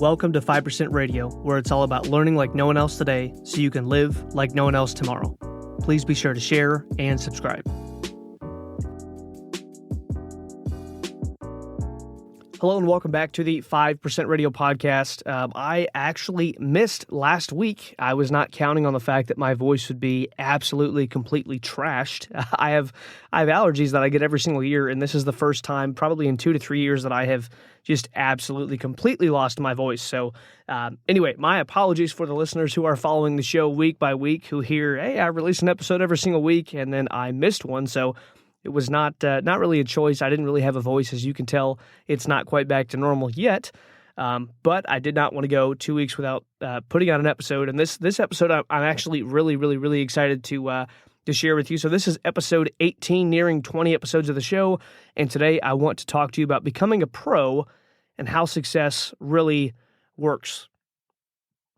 Welcome to 5% Radio, where it's all about learning like no one else today so you can live like no one else tomorrow. Please be sure to share and subscribe. Hello and welcome back to the 5% Radio podcast. I actually missed last week. I was not counting on the fact that my voice would be absolutely, completely trashed. I have allergies that I get every single year, and this is the first time probably in 2 to 3 years that I have just absolutely, completely lost my voice. So anyway, my apologies for the listeners who are following the show week by week, who hear, hey, I release an episode every single week, and then I missed one. So it was not really a choice. I didn't really have a voice. As you can tell, it's not quite back to normal yet. But I did not want to go 2 weeks without putting out an episode. And this episode, I'm actually really excited to share with you. So this is episode 18, nearing 20 episodes of the show. And today I want to talk to you about becoming a pro and how success really works.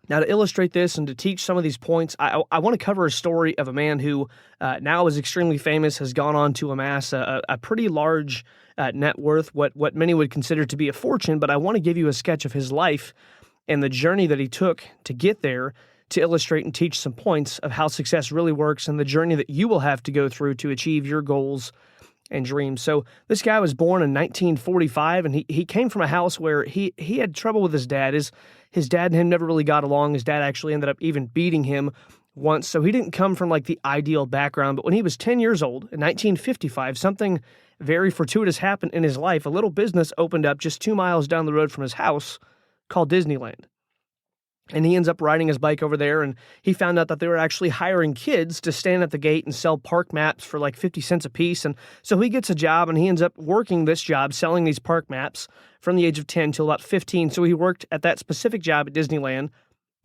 Now, to illustrate this and to teach some of these points, I want to cover a story of a man who now is extremely famous, has gone on to amass a pretty large net worth, what many would consider to be a fortune, but I want to give you a sketch of his life and the journey that he took to get there to illustrate and teach some points of how success really works and the journey that you will have to go through to achieve your goals and dreams. So this guy was born in 1945, and he came from a house where he had trouble with his dad. His dad and him never really got along. His dad actually ended up even beating him once. So he didn't come from like the ideal background. But when he was 10 years old, in 1955, something very fortuitous happened in his life. A little business opened up just 2 miles down the road from his house called Disneyland. And he ends up riding his bike over there, and he found out that they were actually hiring kids to stand at the gate and sell park maps for like 50 cents a piece. And so he gets a job, and he ends up working this job, selling these park maps from the age of 10 till about 15. So he worked at that specific job at Disneyland,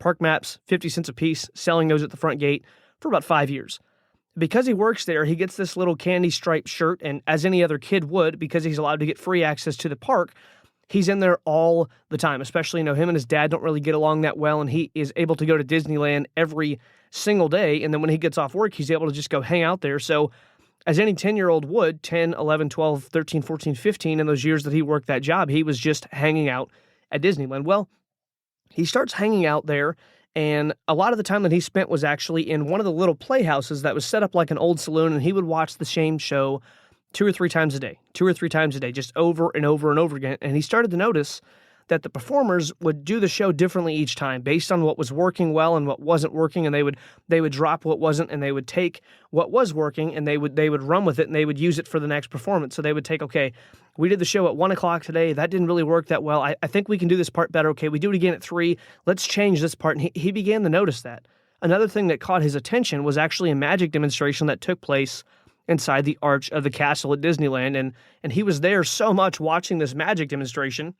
park maps, 50 cents a piece, selling those at the front gate for about 5 years. Because he works there, he gets this little candy striped shirt, and as any other kid would, because he's allowed to get free access to the park, he's in there all the time, especially, him and his dad don't really get along that well, and he is able to go to Disneyland every single day, and then when he gets off work, he's able to just go hang out there. So as any 10-year-old would, 10, 11, 12, 13, 14, 15, in those years that he worked that job, he was just hanging out at Disneyland. Well, he starts hanging out there, and a lot of the time that he spent was actually in one of the little playhouses that was set up like an old saloon, and he would watch the same show 2 or 3 times a day, just over and over and over again. And he started to notice that the performers would do the show differently each time based on what was working well and what wasn't working. And they would drop what wasn't, and they would take what was working, and they would run with it, and they would use it for the next performance. So they would take, okay, we did the show at 1 o'clock today. That didn't really work that well. I think we can do this part better. Okay, we do it again at 3. Let's change this part. And he began to notice that. Another thing that caught his attention was actually a magic demonstration that took place inside the arch of the castle at Disneyland, and he was there so much watching this magic demonstration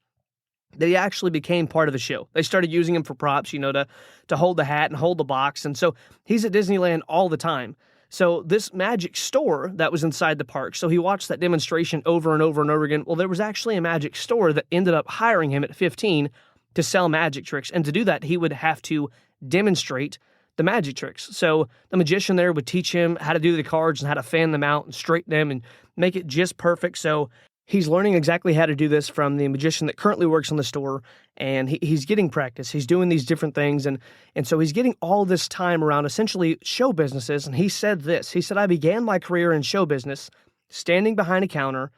that he actually became part of the show. They started using him for props, to hold the hat and hold the box, and so he's at Disneyland all the time. So this magic store that was inside the park, so he watched that demonstration over and over and over again. Well, there was actually a magic store that ended up hiring him at 15 to sell magic tricks, and to do that, he would have to demonstrate the magic tricks. So the magician there would teach him how to do the cards and how to fan them out and straighten them and make it just perfect. So he's learning exactly how to do this from the magician that currently works in the store, and he's getting practice. He's doing these different things, and so he's getting all this time around essentially show businesses. And he said this. He said, I began my career in show business standing behind a counter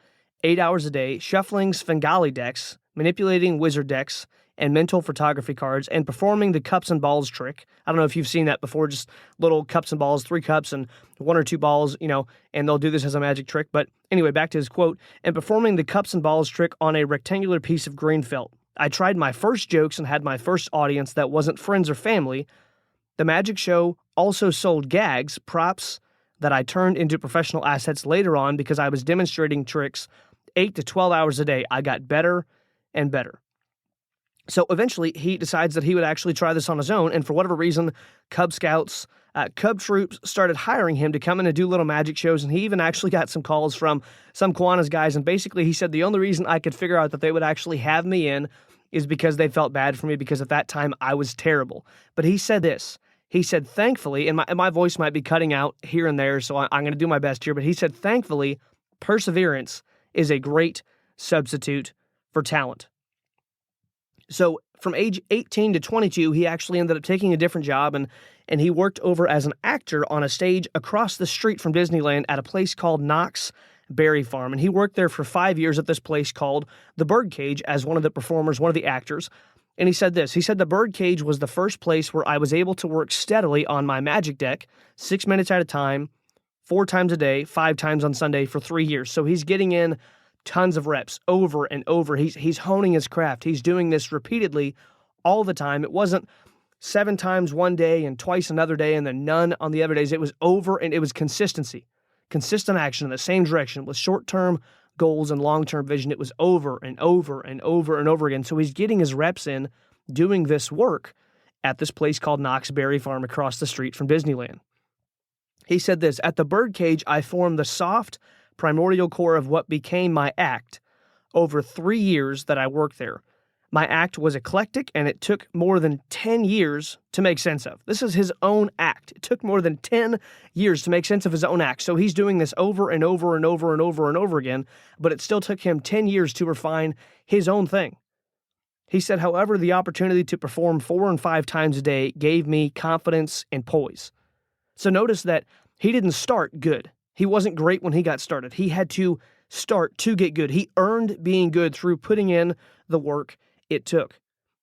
8 hours a day, shuffling Svengali decks, manipulating wizard decks, and mental photography cards, and performing the cups and balls trick. I don't know if you've seen that before, just little cups and balls, 3 cups and 1 or 2 balls, and they'll do this as a magic trick. But anyway, back to his quote, and performing the cups and balls trick on a rectangular piece of green felt. I tried my first jokes and had my first audience that wasn't friends or family. The magic show also sold gags, props that I turned into professional assets later on because I was demonstrating tricks 8 to 12 hours a day. I got better and better. So eventually, he decides that he would actually try this on his own, and for whatever reason, Cub Scouts, Cub troops started hiring him to come in and do little magic shows, and he even actually got some calls from some Kiwanis guys, and basically he said the only reason I could figure out that they would actually have me in is because they felt bad for me, because at that time I was terrible. But he said this. He said, thankfully, and my voice might be cutting out here and there, so I'm going to do my best here, but he said, thankfully, perseverance is a great substitute for talent. So from age 18 to 22, he actually ended up taking a different job, and he worked over as an actor on a stage across the street from Disneyland at a place called Knott's Berry Farm. And he worked there for 5 years at this place called the Birdcage as one of the performers, one of the actors. And he said this. He said, the Birdcage was the first place where I was able to work steadily on my magic deck, 6 minutes at a time, 4 times a day, 5 times on Sunday for 3 years. So he's getting in tons of reps over and over. He's honing his craft. He's doing this repeatedly all the time. It wasn't 7 times one day and twice another day and then none on the other days. It was over, and it was consistency, consistent action in the same direction with short-term goals and long-term vision. It was over and over and over and over again. So he's getting his reps in doing this work at this place called Knott's Berry Farm across the street from Disneyland. He said this, at the Birdcage, I formed the soft, primordial core of what became my act over 3 years that I worked there. My act was eclectic, and it took more than 10 years to make sense of. This is his own act. It took more than 10 years to make sense of his own act. So he's doing this over and over and over and over and over again, but it still took him 10 years to refine his own thing. He said, however, the opportunity to perform 4 and 5 times a day gave me confidence and poise. So notice that he didn't start good. He wasn't great when he got started. He had to start to get good. He earned being good through putting in the work it took.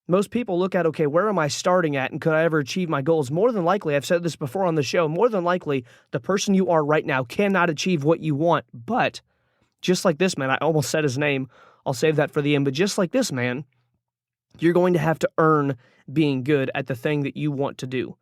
Most people look at, okay, where am I starting at, and could I ever achieve my goals? More than likely, I've said this before on the show, more than likely, the person you are right now cannot achieve what you want. But just like this man, I almost said his name, I'll save that for the end, but just like this man, you're going to have to earn being good at the thing that you want to do.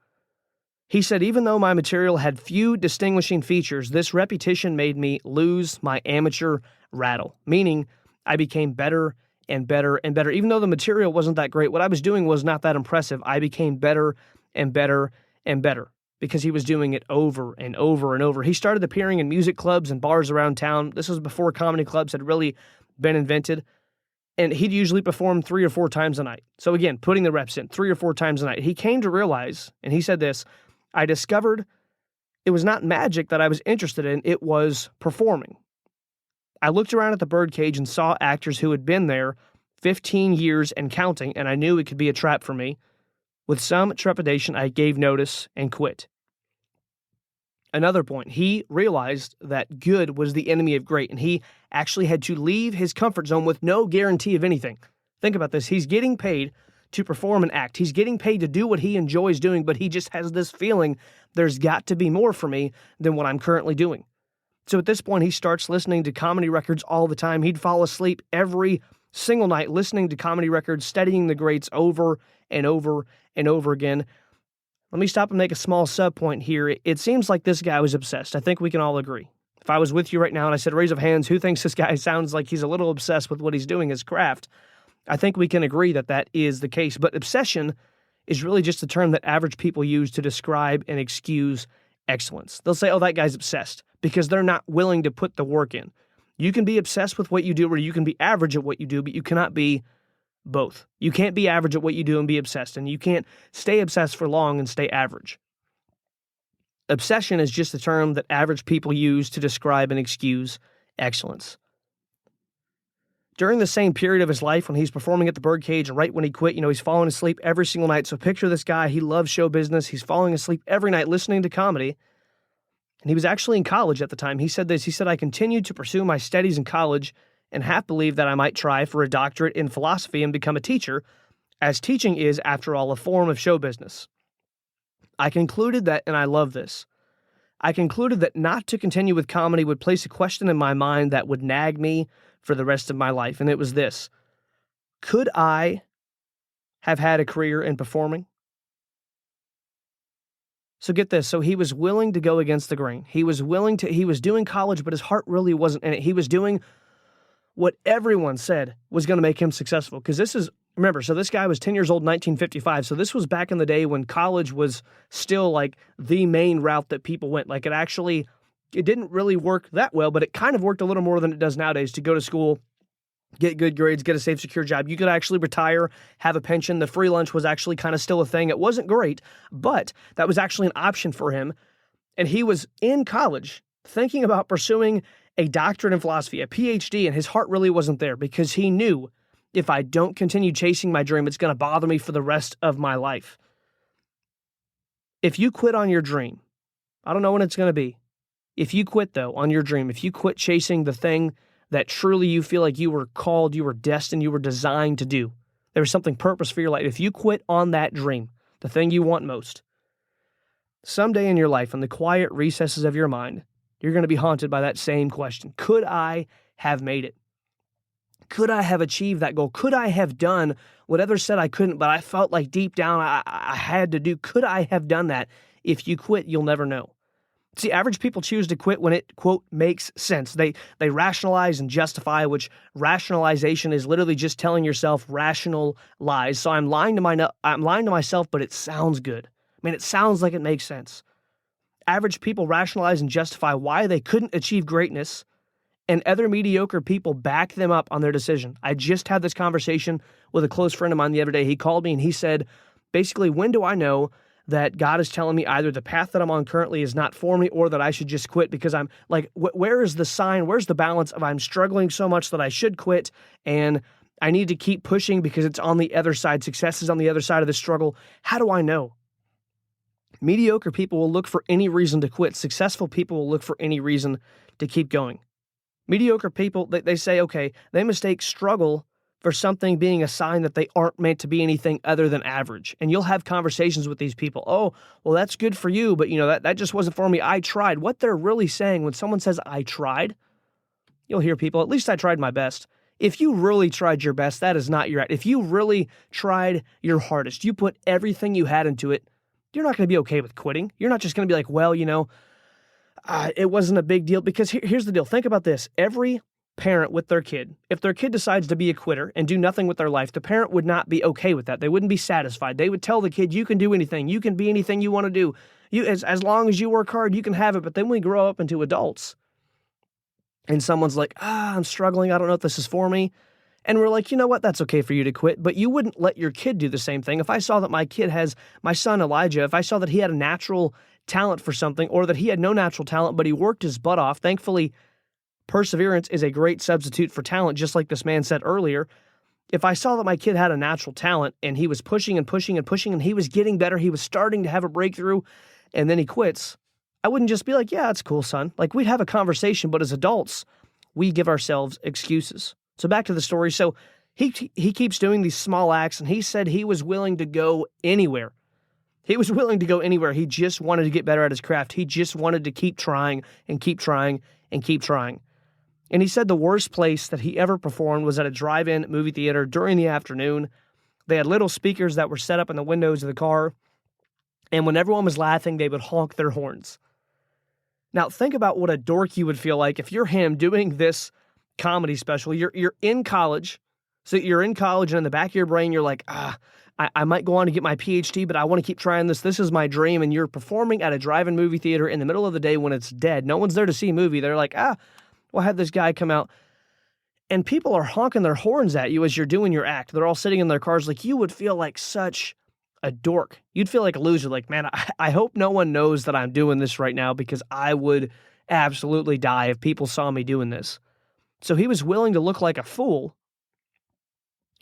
He said, even though my material had few distinguishing features, this repetition made me lose my amateur rattle, meaning I became better and better and better. Even though the material wasn't that great, what I was doing was not that impressive. I became better and better and better because he was doing it over and over and over. He started appearing in music clubs and bars around town. This was before comedy clubs had really been invented. And he'd usually perform 3 or 4 times a night. So again, putting the reps in 3 or 4 times a night. He came to realize, and he said this, I discovered it was not magic that I was interested in, it was performing. I looked around at the Birdcage and saw actors who had been there 15 years and counting, and I knew it could be a trap for me. With some trepidation, I gave notice and quit. Another point, he realized that good was the enemy of great, and he actually had to leave his comfort zone with no guarantee of anything. Think about this. He's getting paid to perform an act. He's getting paid to do what he enjoys doing, but he just has this feeling there's got to be more for me than what I'm currently doing. So at this point, he starts listening to comedy records all the time. He'd fall asleep every single night listening to comedy records, studying the greats over and over and over again. Let me stop and make a small sub point here. It seems like this guy was obsessed. I think we can all agree. If I was with you right now and I said, raise of hands, who thinks this guy sounds like he's a little obsessed with what he's doing, his craft? I think we can agree that that is the case. But obsession is really just a term that average people use to describe and excuse excellence. They'll say, oh, that guy's obsessed, because they're not willing to put the work in. You can be obsessed with what you do, or you can be average at what you do, but you cannot be both. You can't be average at what you do and be obsessed, and you can't stay obsessed for long and stay average. Obsession is just a term that average people use to describe and excuse excellence. During the same period of his life when he's performing at the Birdcage and right when he quit, he's falling asleep every single night. So picture this guy. He loves show business. He's falling asleep every night listening to comedy. And he was actually in college at the time. He said this. He said, I continued to pursue my studies in college and half believed that I might try for a doctorate in philosophy and become a teacher, as teaching is, after all, a form of show business. I concluded that, and I love this, I concluded that not to continue with comedy would place a question in my mind that would nag me for the rest of my life, and it was this. Could I have had a career in performing? So get this. So he was willing to go against the grain. He was doing college, but his heart really wasn't in it. He was doing what everyone said was going to make him successful. Because remember, so this guy was 10 years old in 1955. So this was back in the day when college was still like the main route that people went. Like it didn't really work that well, but it kind of worked a little more than it does nowadays to go to school, get good grades, get a safe, secure job. You could actually retire, have a pension. The free lunch was actually kind of still a thing. It wasn't great, but that was actually an option for him. And he was in college thinking about pursuing a doctorate in philosophy, a PhD, and his heart really wasn't there because he knew If I don't continue chasing my dream, it's going to bother me for the rest of my life. If you quit on your dream, I don't know when it's going to be. If you quit, though, on your dream, if you quit chasing the thing that truly you feel like you were called, you were destined, you were designed to do, there was something purpose for your life. If you quit on that dream, the thing you want most, someday in your life, in the quiet recesses of your mind, you're going to be haunted by that same question. Could I have made it? Could I have achieved that goal? Could I have done what others said I couldn't, but I felt like deep down I had to do? Could I have done that? If you quit, you'll never know. See, average people choose to quit when it, quote, makes sense. They rationalize and justify, which rationalization is literally just telling yourself rational lies. So I'm lying to myself, but it sounds good. I mean, it sounds like it makes sense. Average people rationalize and justify why they couldn't achieve greatness, and other mediocre people back them up on their decision. I just had this conversation with a close friend of mine the other day. He called me and he said, basically, when do I know that God is telling me either the path that I'm on currently is not for me or that I should just quit? Because I'm like, where is the sign? Where's the balance of I'm struggling so much that I should quit and I need to keep pushing because it's on the other side. Success is on the other side of the struggle. How do I know? Mediocre people will look for any reason to quit. Successful people will look for any reason to keep going. Mediocre people, they say, okay, they mistake struggle for something being a sign that they aren't meant to be anything other than average. And you'll have conversations with these people. Oh, well, that's good for you, but that just wasn't for me. I tried. What they're really saying when someone says, I tried, you'll hear people, at least I tried my best. If you really tried your best, that is not your act. If you really tried your hardest, you put everything you had into it, you're not going to be okay with quitting. You're not just going to be like, well, it wasn't a big deal. Because here's the deal. Think about this. Every parent with their kid, if their kid decides to be a quitter and do nothing with their life, the parent would not be okay with that. They wouldn't be satisfied. They would tell the kid, you can do anything. You can be anything you want to do. As long as you work hard, you can have it. But then we grow up into adults and someone's like, I'm struggling. I don't know if this is for me. And we're like, you know what? That's okay for you to quit. But you wouldn't let your kid do the same thing. If I saw that my son Elijah, if I saw that he had a natural talent for something or that he had no natural talent, but he worked his butt off, thankfully, perseverance is a great substitute for talent, just like this man said earlier. If I saw that my kid had a natural talent and he was pushing and pushing and pushing and he was getting better, he was starting to have a breakthrough, and then he quits, I wouldn't just be like, yeah, that's cool, son. Like, we'd have a conversation, but as adults, we give ourselves excuses. So back to the story. So he keeps doing these small acts, and he said he was willing to go anywhere. He was willing to go anywhere. He just wanted to get better at his craft. He just wanted to keep trying and keep trying and keep trying. And he said the worst place that he ever performed was at a drive-in movie theater during the afternoon. They had little speakers that were set up in the windows of the car, and when everyone was laughing, they would honk their horns. Now, think about what a dork you would feel like if you're him doing this comedy special. You're in college. So you're in college, and in the back of your brain, you're like, I might go on to get my PhD, but I want to keep trying this. This is my dream. And you're performing at a drive-in movie theater in the middle of the day when it's dead. No one's there to see a movie. They're like, we'll have this guy come out. And people are honking their horns at you as you're doing your act. They're all sitting in their cars. Like, you would feel like such a dork. You'd feel like a loser. Like, man, I hope no one knows that I'm doing this right now, because I would absolutely die if people saw me doing this. So he was willing to look like a fool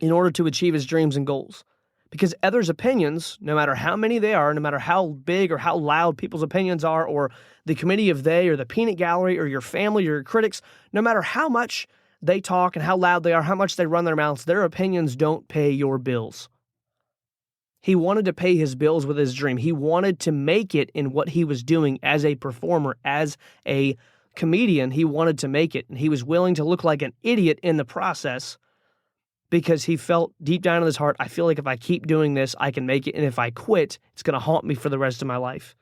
in order to achieve his dreams and goals. Because others' opinions, no matter how many they are, no matter how big or how loud people's opinions are, or the committee of they, or the peanut gallery, or your family, or your critics, no matter how much they talk and how loud they are, how much they run their mouths, their opinions don't pay your bills. He wanted to pay his bills with his dream. He wanted to make it in what he was doing as a performer, as a comedian. He wanted to make it, and he was willing to look like an idiot in the process, because he felt deep down in his heart, I feel like if I keep doing this, I can make it, and if I quit, it's going to haunt me for the rest of my life.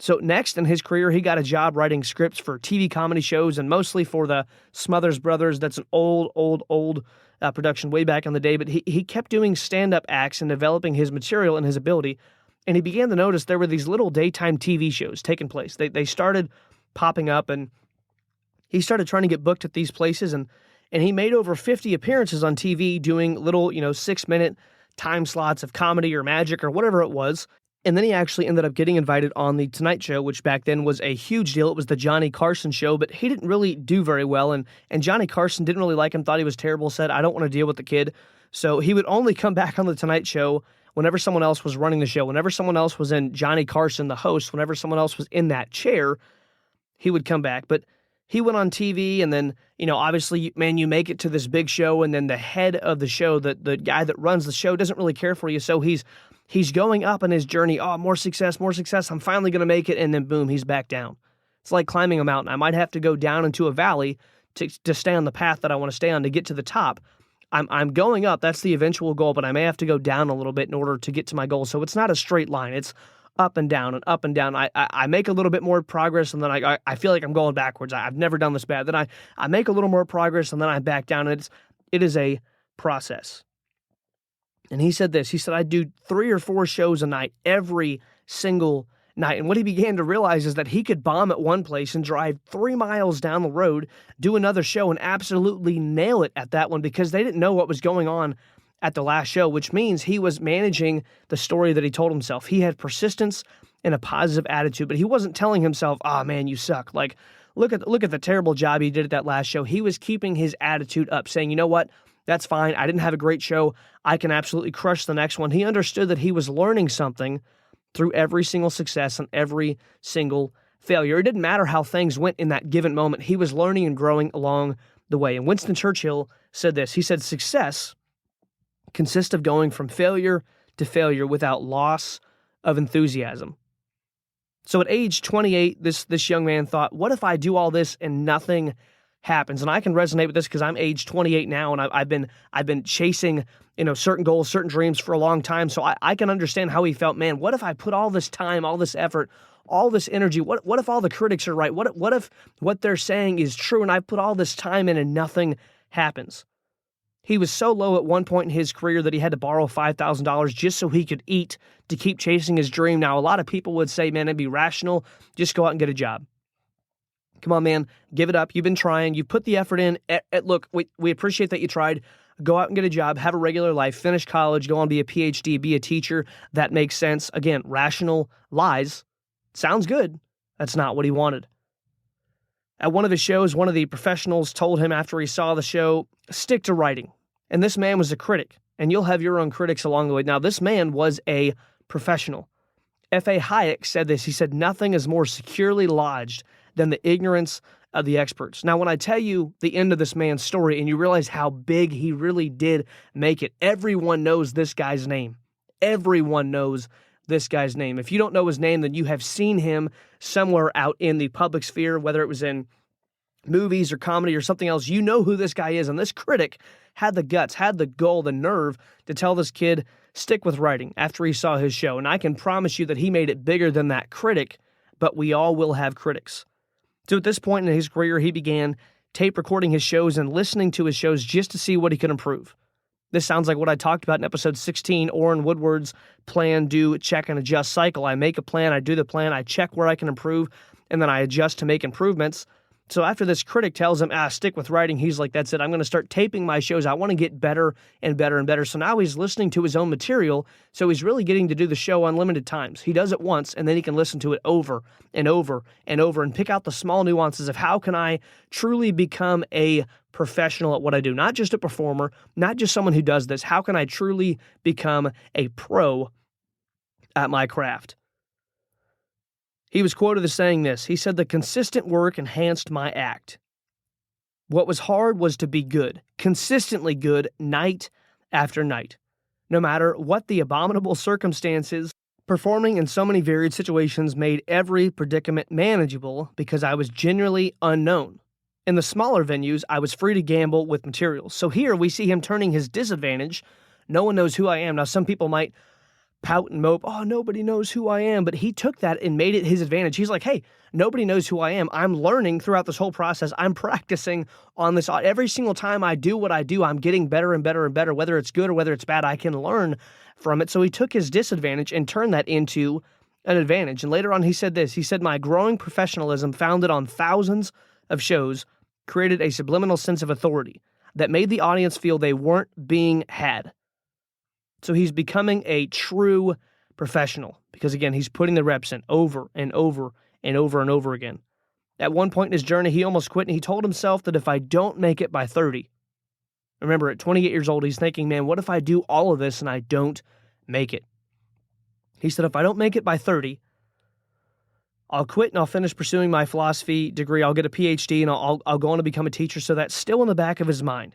So next in his career, he got a job writing scripts for TV comedy shows, and mostly for the Smothers Brothers. That's an old production way back in the day, but he kept doing stand-up acts and developing his material and his ability, and he began to notice there were these little daytime TV shows taking place. They started popping up, and he started trying to get booked at these places, and he made over 50 appearances on TV doing little, 6-minute time slots of comedy or magic or whatever it was. And then he actually ended up getting invited on The Tonight Show, which back then was a huge deal. It was the Johnny Carson show, but he didn't really do very well. And Johnny Carson didn't really like him, thought he was terrible, said, I don't want to deal with the kid. So he would only come back on The Tonight Show whenever someone else was running the show, whenever someone else was in Johnny Carson, the host, whenever someone else was in that chair, he would come back. But he went on TV, and then, obviously, man, you make it to this big show, and then the head of the show, the guy that runs the show, doesn't really care for you. So he's going up on his journey. Oh, more success. I'm finally going to make it. And then boom, he's back down. It's like climbing a mountain. I might have to go down into a valley to stay on the path that I want to stay on to get to the top. I'm going up. That's the eventual goal, but I may have to go down a little bit in order to get to my goal. So it's not a straight line. It's up and down and up and down. I make a little bit more progress, and then I feel like I'm going backwards. I've never done this bad. Then I make a little more progress, and then I back down. And it is a process. And he said this. He said, I do 3 or 4 shows a night, every single night. And what he began to realize is that he could bomb at one place and drive 3 miles down the road, do another show, and absolutely nail it at that one because they didn't know what was going on at the last show, which means he was managing the story that he told himself. He had persistence and a positive attitude, but he wasn't telling himself, oh man, you suck. Like, look at the terrible job he did at that last show. He was keeping his attitude up, saying, you know what? That's fine. I didn't have a great show. I can absolutely crush the next one. He understood that he was learning something through every single success and every single failure. It didn't matter how things went in that given moment. He was learning and growing along the way. And Winston Churchill said this. He said, success consists of going from failure to failure without loss of enthusiasm. So at age 28, this young man thought, what if I do all this and nothing happens? And I can resonate with this because I'm age 28 now, and I've been chasing certain goals, certain dreams for a long time. So I can understand how he felt. Man, what if I put all this time, all this effort, all this energy? What if all the critics are right? What if what they're saying is true, and I put all this time in and nothing happens? He was so low at one point in his career that he had to borrow $5,000 just so he could eat to keep chasing his dream. Now, a lot of people would say, man, it'd be rational. Just go out and get a job. Come on, man, give it up. You've been trying. You've put the effort in. Look, we appreciate that you tried. Go out and get a job, have a regular life, finish college, go on, be a PhD, be a teacher. That makes sense. Again, rational lies. Sounds good. That's not what he wanted. At one of his shows, one of the professionals told him after he saw the show, stick to writing. And this man was a critic, and you'll have your own critics along the way. Now, this man was a professional. F.A. Hayek said this. He said, nothing is more securely lodged than the ignorance of the experts. Now, when I tell you the end of this man's story and you realize how big he really did make it, everyone knows this guy's name. Everyone knows this guy's name. If you don't know his name, then you have seen him somewhere out in the public sphere, whether it was in movies or comedy or something else. You know who this guy is. And this critic had the guts, had the goal, the nerve to tell this kid, stick with writing after he saw his show. And I can promise you that he made it bigger than that critic, but we all will have critics. So at this point in his career, he began tape recording his shows and listening to his shows just to see what he could improve. This sounds like what I talked about in episode 16, Orrin Woodward's plan, do, check, and adjust cycle. I make a plan, I do the plan, I check where I can improve, and then I adjust to make improvements. So after this critic tells him, stick with writing, he's like, that's it. I'm going to start taping my shows. I want to get better and better and better. So now he's listening to his own material. So he's really getting to do the show unlimited times. He does it once, and then he can listen to it over and over and over and pick out the small nuances of how can I truly become a professional at what I do? Not just a performer, not just someone who does this. How can I truly become a pro at my craft? He was quoted as saying this. He said, the consistent work enhanced my act. What was hard was to be good, consistently good, night after night. No matter what the abominable circumstances, performing in so many varied situations made every predicament manageable because I was genuinely unknown. In the smaller venues, I was free to gamble with materials. So here we see him turning his disadvantage. No one knows who I am. Now, some people might pout and mope, nobody knows who I am, but he took that and made it his advantage. He's like, hey, nobody knows who I am. I'm learning throughout this whole process. I'm practicing on this. Every single time I do what I do, I'm getting better and better and better. Whether it's good or whether it's bad, I can learn from it. So he took his disadvantage and turned that into an advantage. And later on, he said this. He said, my growing professionalism, founded on thousands of shows, created a subliminal sense of authority that made the audience feel they weren't being had. So he's becoming a true professional, because again, he's putting the reps in over and over and over and over again. At one point in his journey, he almost quit, and he told himself that if I don't make it by 30, remember, at 28 years old, he's thinking, man, what if I do all of this and I don't make it? He said, if I don't make it by 30, I'll quit and I'll finish pursuing my philosophy degree. I'll get a PhD and I'll go on to become a teacher. So that's still in the back of his mind.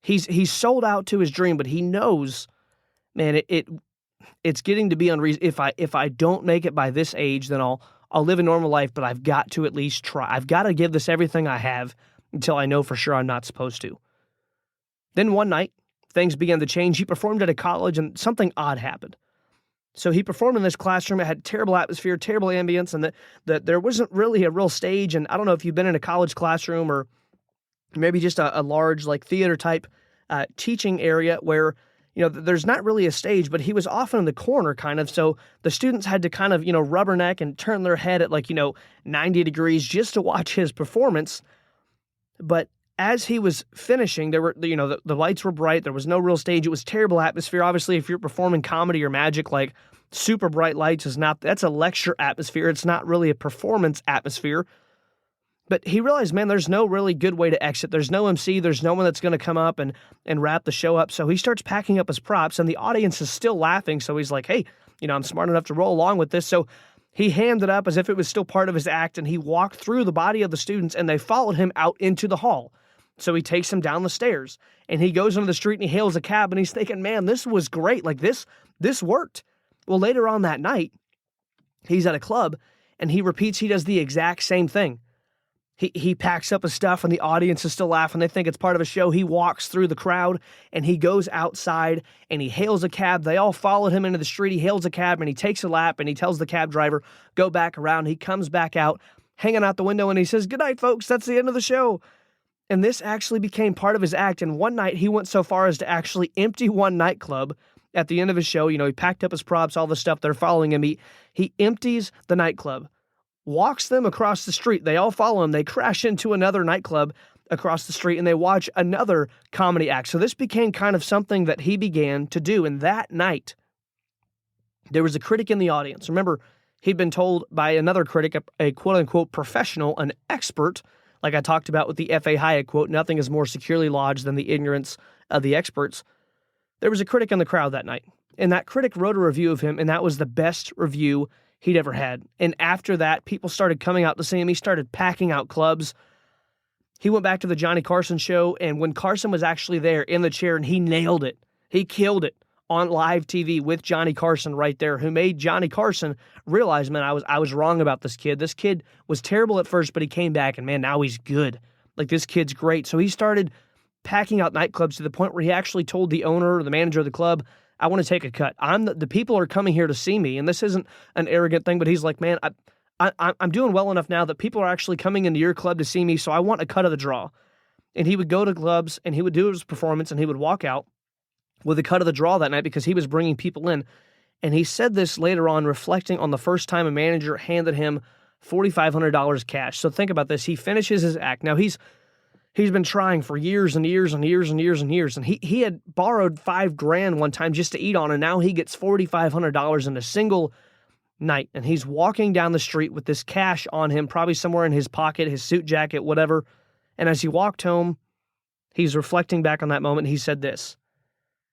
He's sold out to his dream, but he knows, man, it's getting to be unreasonable. If I don't make it by this age, then I'll live a normal life, but I've got to at least try. I've got to give this everything I have until I know for sure I'm not supposed to. Then one night, things began to change. He performed at a college and something odd happened. So he performed in this classroom. It had terrible atmosphere, terrible ambience, and that there wasn't really a real stage. And I don't know if you've been in a college classroom or maybe just a large like theater type teaching area where, there's not really a stage, but he was often in the corner kind of. So the students had to kind of, rubberneck and turn their head at 90 degrees just to watch his performance. But as he was finishing, there were, the lights were bright. There was no real stage. It was terrible atmosphere. Obviously, if you're performing comedy or magic, like super bright lights that's a lecture atmosphere. It's not really a performance atmosphere. But he realized, man, there's no really good way to exit. There's no MC. There's no one that's going to come up and wrap the show up. So he starts packing up his props, and the audience is still laughing. So he's like, hey, I'm smart enough to roll along with this. So he hammed it up as if it was still part of his act, and he walked through the body of the students, and they followed him out into the hall. So he takes him down the stairs, and he goes into the street, and he hails a cab, and he's thinking, man, this was great. Like, this worked. Well, later on that night, he's at a club, and he does the exact same thing. He packs up his stuff, and the audience is still laughing. They think it's part of a show. He walks through the crowd, and he goes outside, and he hails a cab. They all followed him into the street. He hails a cab, and he takes a lap, and he tells the cab driver, go back around. He comes back out, hanging out the window, and he says, good night, folks. That's the end of the show. And this actually became part of his act. And one night, he went so far as to actually empty one nightclub at the end of his show. He packed up his props, all the stuff. They're following him. He empties the nightclub, walks them across the street. They all follow him. They crash into another nightclub across the street, and they watch another comedy act. So this became kind of something that he began to do. And that night, there was a critic in the audience. Remember, he'd been told by another critic, a quote-unquote professional, an expert, like I talked about with the F.A. Hayek quote, nothing is more securely lodged than the ignorance of the experts. There was a critic in the crowd that night, and that critic wrote a review of him, and that was the best review he'd ever had. And after that, people started coming out to see him. He started packing out clubs. He went back to the Johnny Carson show, and when Carson was actually there in the chair, and he nailed it. He killed it on live TV with Johnny Carson right there, who made Johnny Carson realize, man, I was wrong about this kid. This kid was terrible at first, but he came back, and man, now he's good. Like, this kid's great. So he started packing out nightclubs to the point where he actually told the owner or the manager of the club, I want to take a cut. The people are coming here to see me, and this isn't an arrogant thing, but he's like, man, I'm doing well enough now that people are actually coming into your club to see me, so I want a cut of the draw. And he would go to clubs, and he would do his performance, and he would walk out with a cut of the draw that night because he was bringing people in. And he said this later on, reflecting on the first time a manager handed him $4,500 cash. So think about this. He finishes his act. Now, he's been trying for years and years and years and years and years. And he had borrowed $5,000 one time just to eat on, and now he gets $4,500 in a single night. And he's walking down the street with this cash on him, probably somewhere in his pocket, his suit jacket, whatever. And as he walked home, he's reflecting back on that moment. He said this.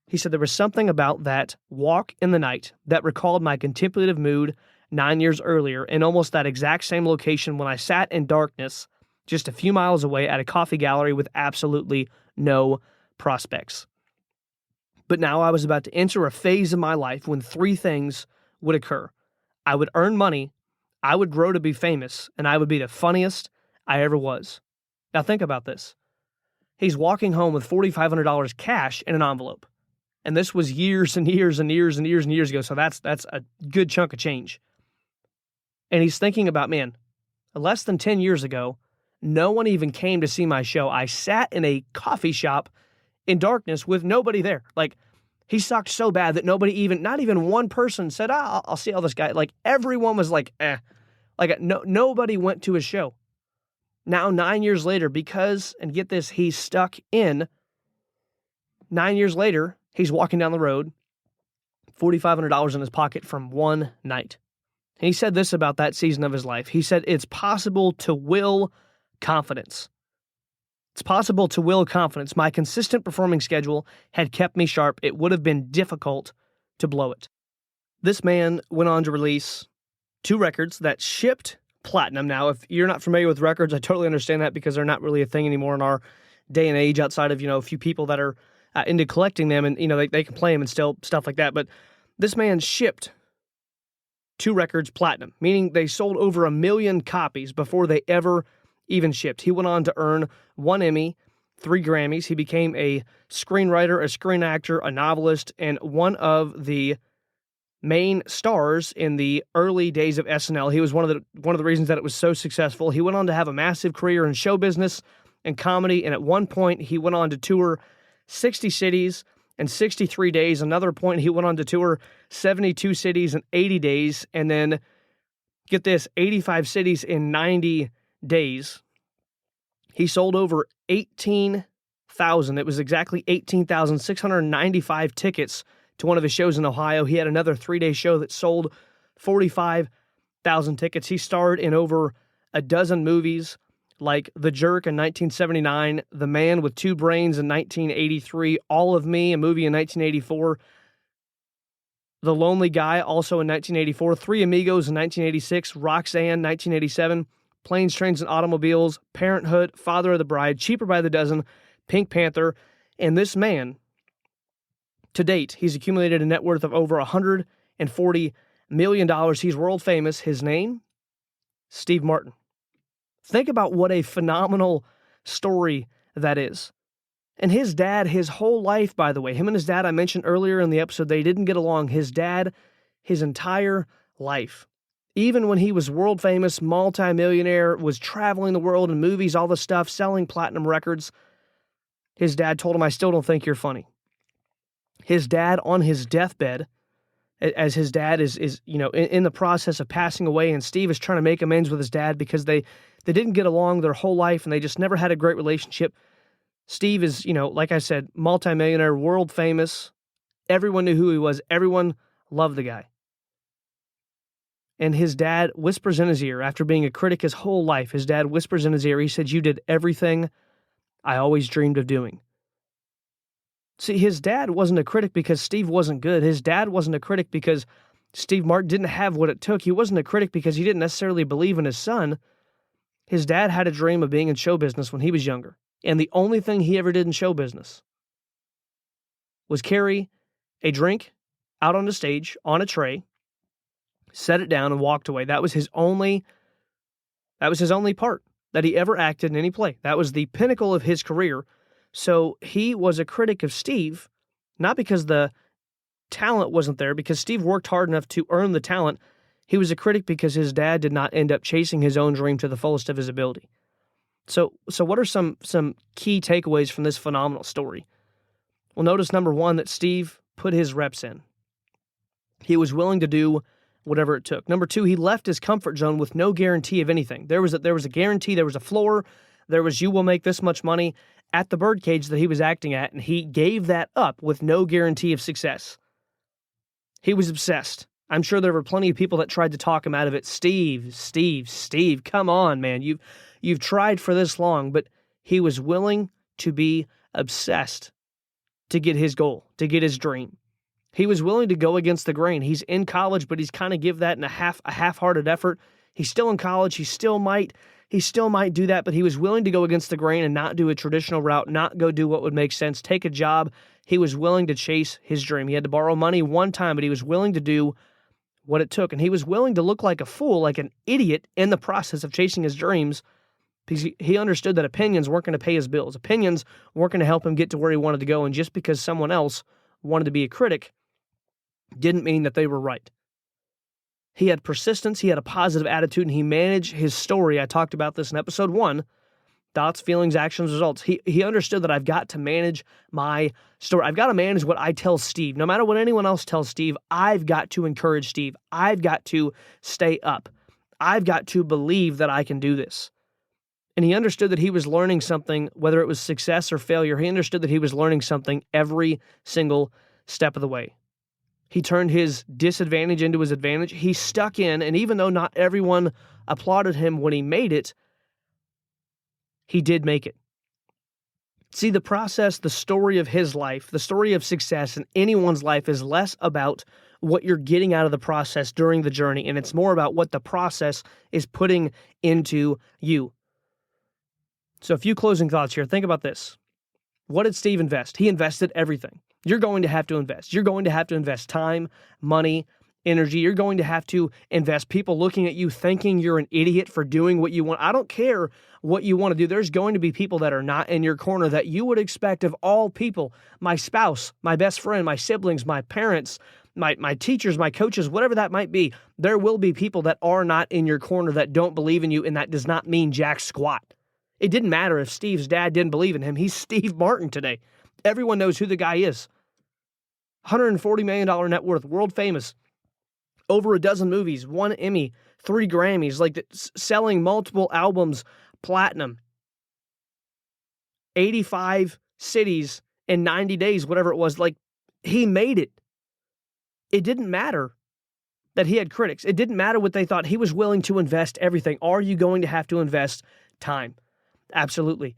He said, there was something about that walk in the night that recalled my contemplative mood 9 years earlier in almost that exact same location when I sat in darkness just a few miles away at a coffee gallery with absolutely no prospects. But now I was about to enter a phase of my life when three things would occur. I would earn money, I would grow to be famous, and I would be the funniest I ever was. Now think about this. He's walking home with $4,500 cash in an envelope. And this was years and years and years and years and years ago, so that's a good chunk of change. And he's thinking about, man, less than 10 years ago, no one even came to see my show. I sat in a coffee shop in darkness with nobody there. Like, he sucked so bad that not even one person said, I'll see how this guy, like, everyone was like, eh. Like, nobody went to his show. Now, 9 years later, because, and get this, he's stuck in, 9 years later, he's walking down the road, $4,500 in his pocket from one night. And he said this about that season of his life. He said, "It's possible to will confidence. It's possible to will confidence. My consistent performing schedule had kept me sharp. It would have been difficult to blow it." This man went on to release 2 records that shipped platinum. Now, if you're not familiar with records, I totally understand that because they're not really a thing anymore in our day and age outside of, a few people that are into collecting them and, they can play them and still stuff like that. But this man shipped 2 records platinum, meaning they sold over 1 million copies before they ever even shipped. He went on to earn 1 Emmy, 3 Grammys. He became a screenwriter, a screen actor, a novelist, and one of the main stars in the early days of SNL. He was one of the reasons that it was so successful. He went on to have a massive career in show business and comedy, and at one point he went on to tour 60 cities in 63 days. Another point, he went on to tour 72 cities in 80 days, and then, get this, 85 cities in 90 days. He sold over 18,000. It was exactly 18,695 tickets to one of his shows in Ohio. He had another 3-day show that sold 45,000 tickets. He starred in over a dozen movies like The Jerk in 1979, The Man with Two Brains in 1983, All of Me, a movie in 1984, The Lonely Guy, also in 1984, Three Amigos in 1986, Roxanne, 1987, Planes, Trains, and Automobiles, Parenthood, Father of the Bride, Cheaper by the Dozen, Pink Panther, and this man, to date, he's accumulated a net worth of over $140 million. He's world famous. His name, Steve Martin. Think about what a phenomenal story that is. And his dad, his whole life, by the way, him and his dad, I mentioned earlier in the episode, they didn't get along. His dad, his entire life, even when he was world famous, multimillionaire, was traveling the world in movies, all this stuff, selling platinum records, his dad told him, "I still don't think you're funny." His dad on his deathbed, as his dad is in the process of passing away, and Steve is trying to make amends with his dad because they didn't get along their whole life and they just never had a great relationship. Steve is, like I said, multimillionaire, world famous. Everyone knew who he was. Everyone loved the guy. And his dad whispers in his ear, after being a critic his whole life, his dad whispers in his ear, he said, "You did everything I always dreamed of doing." See, his dad wasn't a critic because Steve wasn't good. His dad wasn't a critic because Steve Martin didn't have what it took. He wasn't a critic because he didn't necessarily believe in his son. His dad had a dream of being in show business when he was younger. And the only thing he ever did in show business was carry a drink out on the stage on a tray, set it down, and walked away. That was his only part that he ever acted in any play. That was the pinnacle of his career. So he was a critic of Steve, not because the talent wasn't there, because Steve worked hard enough to earn the talent. He was a critic because his dad did not end up chasing his own dream to the fullest of his ability. So what are some key takeaways from this phenomenal story? Well, notice number one, that Steve put his reps in. He was willing to do whatever it took. Number two, he left his comfort zone with no guarantee of anything. There was a guarantee, there was a floor, there was, you will make this much money at the birdcage that he was acting at, and he gave that up with no guarantee of success. He was obsessed. I'm sure there were plenty of people that tried to talk him out of it. Steve, come on, man. You've tried for this long, but he was willing to be obsessed to get his goal, to get his dream. He was willing to go against the grain. He's in college, but he's kind of give that in a half-hearted effort. He's still in college. He still might do that, but he was willing to go against the grain and not do a traditional route, not go do what would make sense, take a job. He was willing to chase his dream. He had to borrow money one time, but he was willing to do what it took. And he was willing to look like a fool, like an idiot in the process of chasing his dreams, because he understood that opinions weren't going to pay his bills. Opinions weren't going to help him get to where he wanted to go. And just because someone else wanted to be a critic didn't mean that they were right. He had persistence, he had a positive attitude, and he managed his story. I talked about this in episode 1, thoughts, feelings, actions, results. He understood that I've got to manage my story. I've got to manage what I tell Steve. No matter what anyone else tells Steve, I've got to encourage Steve. I've got to stay up. I've got to believe that I can do this. And he understood that he was learning something, whether it was success or failure. He understood that he was learning something every single step of the way. He turned his disadvantage into his advantage. He stuck in, and even though not everyone applauded him when he made it, he did make it. See, the process, the story of his life, the story of success in anyone's life is less about what you're getting out of the process during the journey, and it's more about what the process is putting into you. So a few closing thoughts here. Think about this. What did Steve invest? He invested everything. You're going to have to invest. You're going to have to invest time, money, energy. You're going to have to invest people looking at you thinking you're an idiot for doing what you want. I don't care what you want to do. There's going to be people that are not in your corner that you would expect of all people. My spouse, my best friend, my siblings, my parents, my teachers, my coaches, whatever that might be. There will be people that are not in your corner that don't believe in you, and that does not mean jack squat. It didn't matter if Steve's dad didn't believe in him. He's Steve Martin today. Everyone knows who the guy is. $140 million net worth, world famous. Over a dozen movies, 1 Emmy, 3 Grammys, selling multiple albums, platinum. 85 cities in 90 days, whatever it was. He made it. It didn't matter that he had critics. It didn't matter what they thought. He was willing to invest everything. Are you going to have to invest time? Absolutely.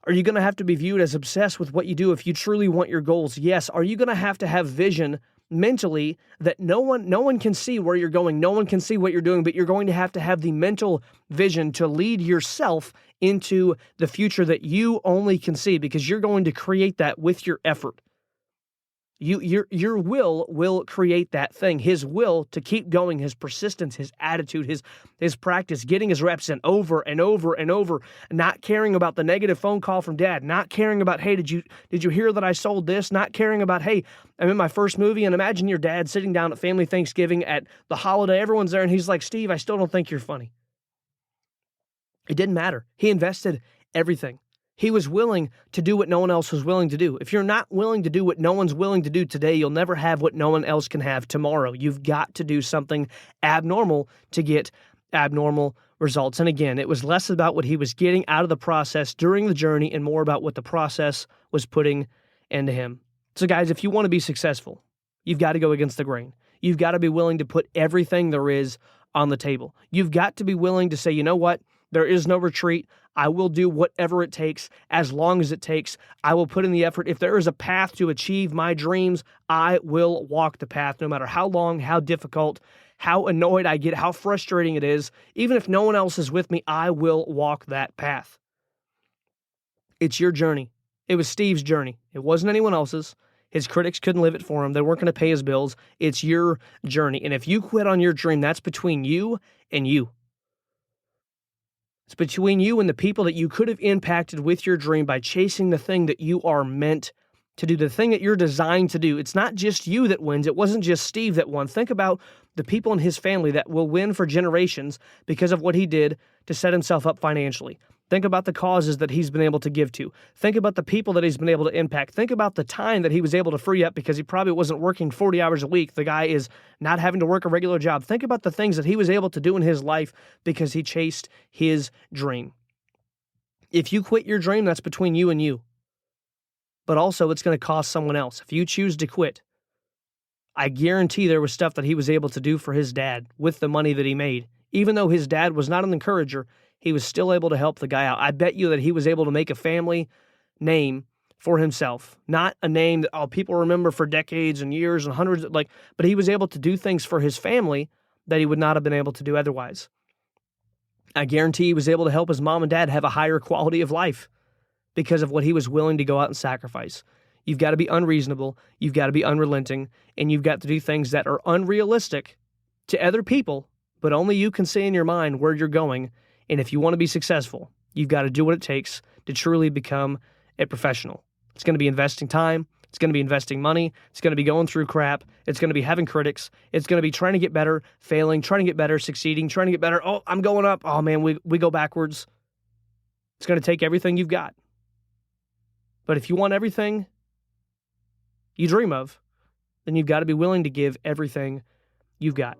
Are you going to have to be viewed as obsessed with what you do if you truly want your goals? Yes. Are you going to have vision mentally that no one can see where you're going? No one can see what you're doing, but you're going to have the mental vision to lead yourself into the future that you only can see, because you're going to create that with your effort. Your will create that thing. His will to keep going, his persistence, his attitude, his practice, getting his reps in over and over and over, not caring about the negative phone call from dad, not caring about, hey, did you hear that I sold this? Not caring about, hey, I'm in my first movie. And imagine your dad sitting down at family Thanksgiving at the holiday, everyone's there, and he's like, Steve, I still don't think you're funny. It didn't matter. He invested everything. He was willing to do what no one else was willing to do. If you're not willing to do what no one's willing to do today, you'll never have what no one else can have tomorrow. You've got to do something abnormal to get abnormal results. And again, it was less about what he was getting out of the process during the journey and more about what the process was putting into him. So guys, if you want to be successful, you've got to go against the grain. You've got to be willing to put everything there is on the table. You've got to be willing to say, you know what? There is no retreat. I will do whatever it takes, as long as it takes. I will put in the effort. If there is a path to achieve my dreams, I will walk the path, no matter how long, how difficult, how annoyed I get, how frustrating it is. Even if no one else is with me, I will walk that path. It's your journey. It was Steve's journey. It wasn't anyone else's. His critics couldn't live it for him. They weren't going to pay his bills. It's your journey. And if you quit on your dream, that's between you and you. It's between you and the people that you could have impacted with your dream by chasing the thing that you are meant to do, the thing that you're designed to do. It's not just you that wins. It wasn't just Steve that won. Think about the people in his family that will win for generations because of what he did to set himself up financially. Think about the causes that he's been able to give to. Think about the people that he's been able to impact. Think about the time that he was able to free up because he probably wasn't working 40 hours a week. The guy is not having to work a regular job. Think about the things that he was able to do in his life because he chased his dream. If you quit your dream, that's between you and you. But also, it's going to cost someone else. If you choose to quit, I guarantee there was stuff that he was able to do for his dad with the money that he made. Even though his dad was not an encourager, he was still able to help the guy out. I bet you that he was able to make a family name for himself. Not a name that people remember for decades and years and hundreds, but he was able to do things for his family that he would not have been able to do otherwise. I guarantee he was able to help his mom and dad have a higher quality of life because of what he was willing to go out and sacrifice. You've got to be unreasonable, you've got to be unrelenting, and you've got to do things that are unrealistic to other people, but only you can see in your mind where you're going. And if you want to be successful, you've got to do what it takes to truly become a professional. It's going to be investing time. It's going to be investing money. It's going to be going through crap. It's going to be having critics. It's going to be trying to get better, failing, trying to get better, succeeding, trying to get better. Oh, I'm going up. Oh, man, we go backwards. It's going to take everything you've got. But if you want everything you dream of, then you've got to be willing to give everything you've got.